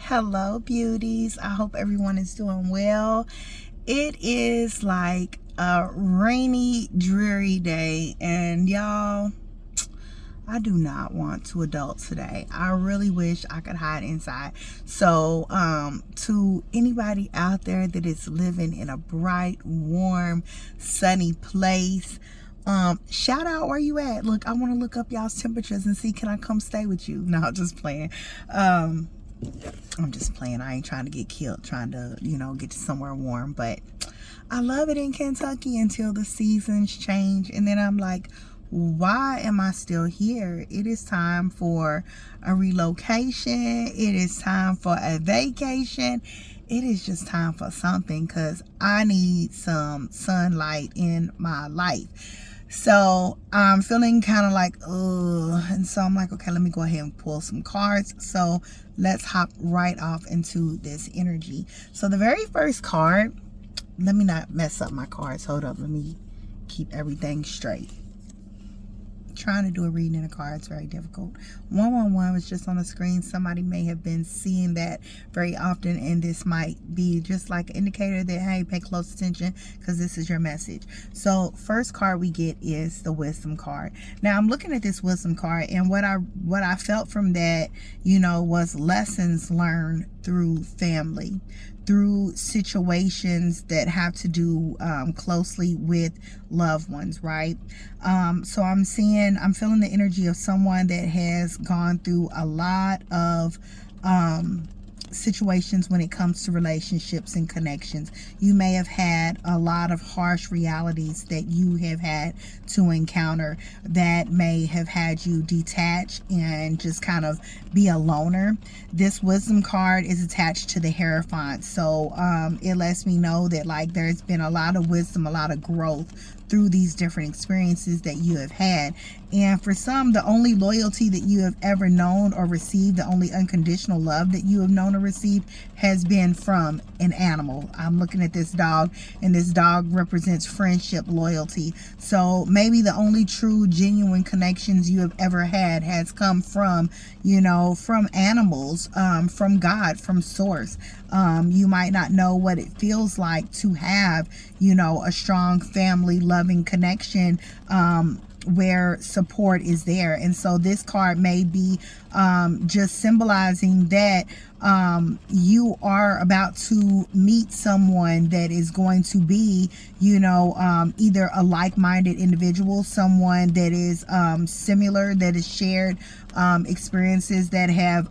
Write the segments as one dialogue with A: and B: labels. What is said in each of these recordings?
A: Hello, beauties. I hope everyone is doing well. It is like a rainy, dreary day, and y'all, I do not want to adult today. I really wish I could hide inside. So, to anybody out there that is living in a bright, warm, sunny place, shout out where you at. Look, I want to look up y'all's temperatures and see, can I come stay with you? No, just playing. I'm just playing. I ain't trying to get killed, trying to, get to somewhere warm. But I love it in Kentucky until the seasons change. And then I'm like, why am I still here? It is time for a relocation. It is time for a vacation. It is just time for something because I need some sunlight in my life. So I'm feeling kind of like, and so I'm like, okay, let me go ahead and pull some cards. So let's hop right off into this energy. So the very first card, let me not mess up my cards. Hold up, let me keep everything straight. Trying to do a reading in a card is very difficult. 111 was just on the screen. Somebody may have been seeing that very often, and this might be just like an indicator that, hey, pay close attention because this is your message. So first card we get is the wisdom card. Now I'm looking at this wisdom card, and what I felt from that, was lessons learned through family, through situations that have to do closely with loved ones, right? So I'm feeling the energy of someone that has gone through a lot of situations when it comes to relationships and connections. You may have had a lot of harsh realities that you have had to encounter that may have had you detach and just kind of be a loner. This wisdom card is attached to the Hierophant, so it lets me know that like there's been a lot of wisdom, a lot of growth through these different experiences that you have had. And for some, the only loyalty that you have ever known or received, the only unconditional love that you have known or received has been from an animal. I'm looking at this dog, and this dog represents friendship, loyalty. So maybe the only true, genuine connections you have ever had has come from, from animals, from God, from source. You might not know what it feels like to have, a strong family loving connection, where support is there. And so this card may be just symbolizing that you are about to meet someone that is going to be, either a like-minded individual, someone that is similar, that is shared experiences that have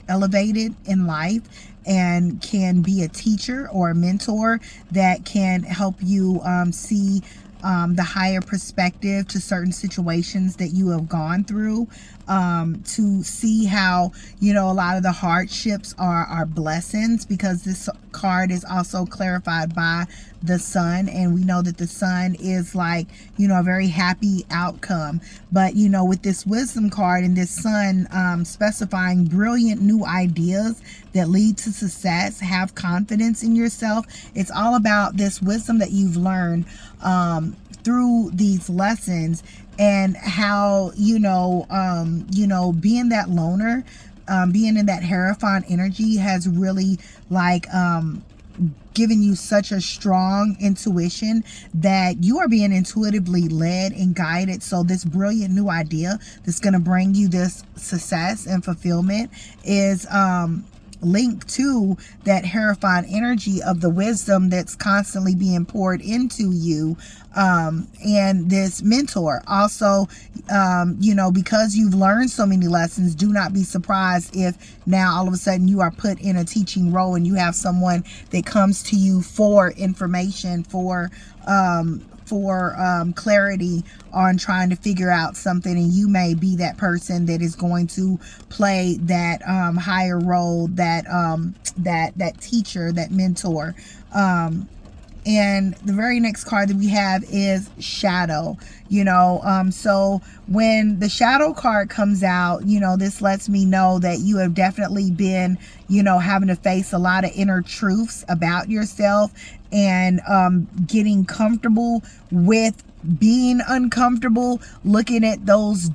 A: elevated in life, and can be a teacher or a mentor that can help you see the higher perspective to certain situations that you have gone through, to see how, a lot of the hardships are blessings, because this card is also clarified by the sun, and we know that the sun is like, a very happy outcome. But, with this wisdom card and this sun specifying brilliant new ideas that lead to success, have confidence in yourself. It's all about this wisdom that you've learned through these lessons, and how, being that loner, being in that Hierophant energy has really like given you such a strong intuition that you are being intuitively led and guided. So this brilliant new idea that's going to bring you this success and fulfillment is linked to that Hierophant energy of the wisdom that's constantly being poured into you, and this mentor also, because you've learned so many lessons, do not be surprised if now all of a sudden you are put in a teaching role and you have someone that comes to you for information, for clarity on trying to figure out something, and you may be that person that is going to play that higher role, that teacher, that mentor. And the very next card that we have is Shadow. So when the Shadow card comes out, this lets me know that you have definitely been, having to face a lot of inner truths about yourself, and getting comfortable with being uncomfortable, looking at those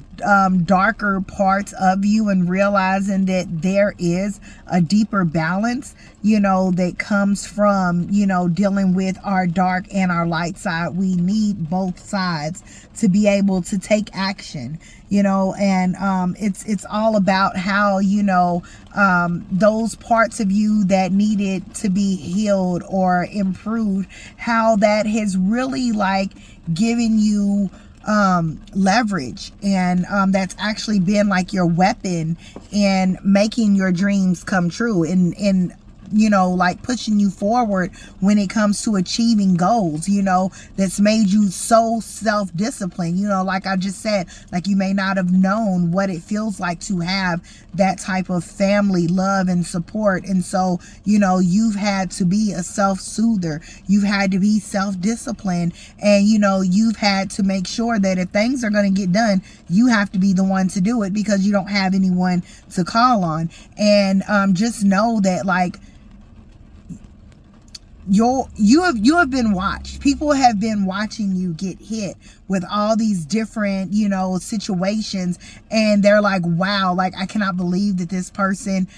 A: darker parts of you and realizing that there is a deeper balance, that comes from, dealing with our dark and our light side. We need both sides to be able to take action, and it's all about how, those parts of you that needed to be healed or improved, how that has really like giving you leverage, and that's actually been like your weapon in making your dreams come true, and like pushing you forward when it comes to achieving goals, that's made you so self-disciplined. Like I just said, like you may not have known what it feels like to have that type of family love and support. And so, you've had to be a self-soother. You've had to be self-disciplined, and, you've had to make sure that if things are going to get done, you have to be the one to do it because you don't have anyone to call on. And just know that like, you have been watched. People have been watching you get hit with all these different, situations, and they're like, wow, like I cannot believe that this person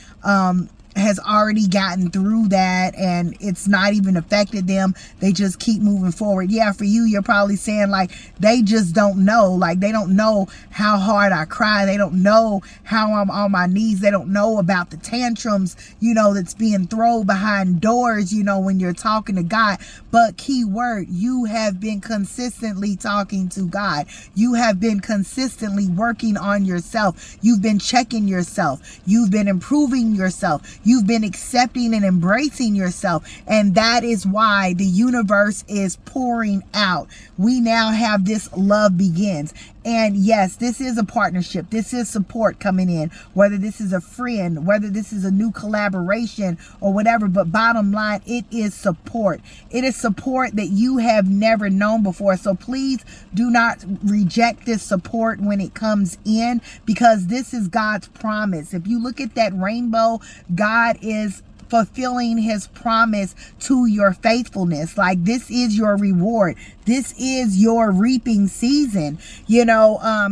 A: has already gotten through that and it's not even affected them. They just keep moving forward. Yeah, for you, you're probably saying like they just don't know. Like they don't know how hard I cry. They don't know how I'm on my knees. They don't know about the tantrums, that's being thrown behind doors, when you're talking to God. But key word, you have been consistently talking to God. You have been consistently working on yourself. You've been checking yourself. You've been improving yourself. You've been accepting and embracing yourself. And that is why the universe is pouring out. We now have this love begins. And yes, this is a partnership. This is support coming in, whether this is a friend, whether this is a new collaboration or whatever. But bottom line, it is support. It is support that you have never known before. So please do not reject this support when it comes in, because this is God's promise. If you look at that rainbow, God is fulfilling his promise to your faithfulness. Like this is your reward. This is your reaping season,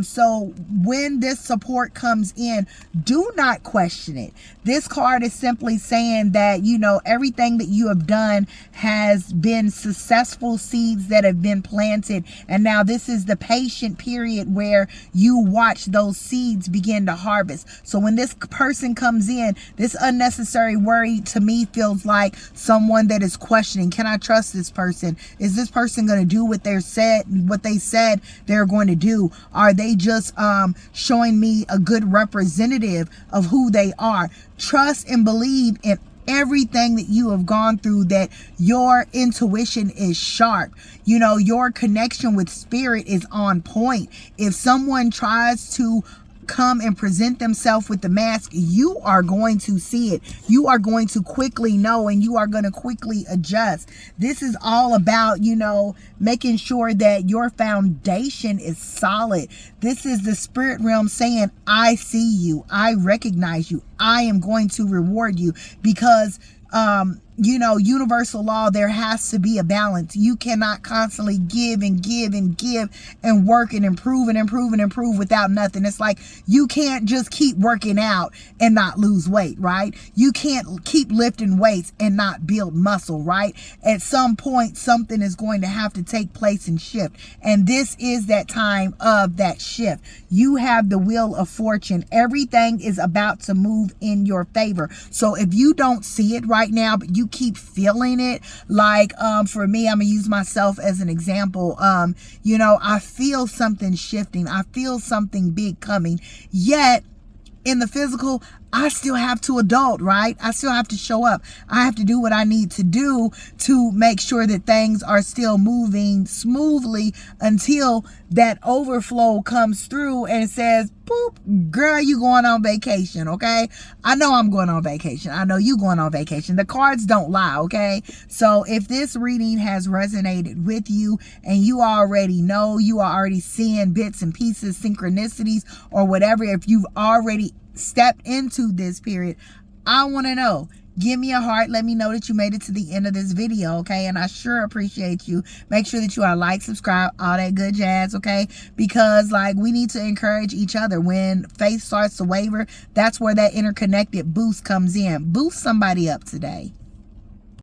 A: so when this support comes in, do not question it. This card is simply saying that, everything that you have done has been successful seeds that have been planted. And now this is the patient period where you watch those seeds begin to harvest. So when this person comes in, this unnecessary worry to me feels like someone that is questioning, can I trust this person? Is this person going to do what they said they're going to do? Are they just showing me a good representative of who they are? Trust and believe in everything that you have gone through, that your intuition is sharp. Your connection with spirit is on point. If someone tries to come and present themselves with the mask, you are going to see it. You are going to quickly know, and you are going to quickly adjust. This is all about, making sure that your foundation is solid. This is the spirit realm saying, I see you. I recognize you. I am going to reward you, because universal law, there has to be a balance. You cannot constantly give and give and give and work and improve and improve and improve without nothing. It's like you can't just keep working out and not lose weight, right? You can't keep lifting weights and not build muscle, right? At some point, something is going to have to take place and shift. And this is that time of that shift. You have the wheel of fortune. Everything is about to move in your favor. So if you don't see it right now, but you keep feeling it, like for me, I'm gonna use myself as an example. I feel something shifting. I feel something big coming. Yet in the physical, I still have to adult, right? I still have to show up. I have to do what I need to do to make sure that things are still moving smoothly until that overflow comes through and says, boop, girl, you going on vacation, okay? I know I'm going on vacation. I know you going on vacation. The cards don't lie, okay? So if this reading has resonated with you and you already know, you are already seeing bits and pieces, synchronicities or whatever, if you've already stepped into this period, I want to know. Give me a heart. Let me know that you made it to the end of this video, okay? And I sure appreciate you. Make sure that you are like, subscribe, all that good jazz, okay? Because, like, we need to encourage each other. When faith starts to waver, that's where that interconnected boost comes in. Boost somebody up today.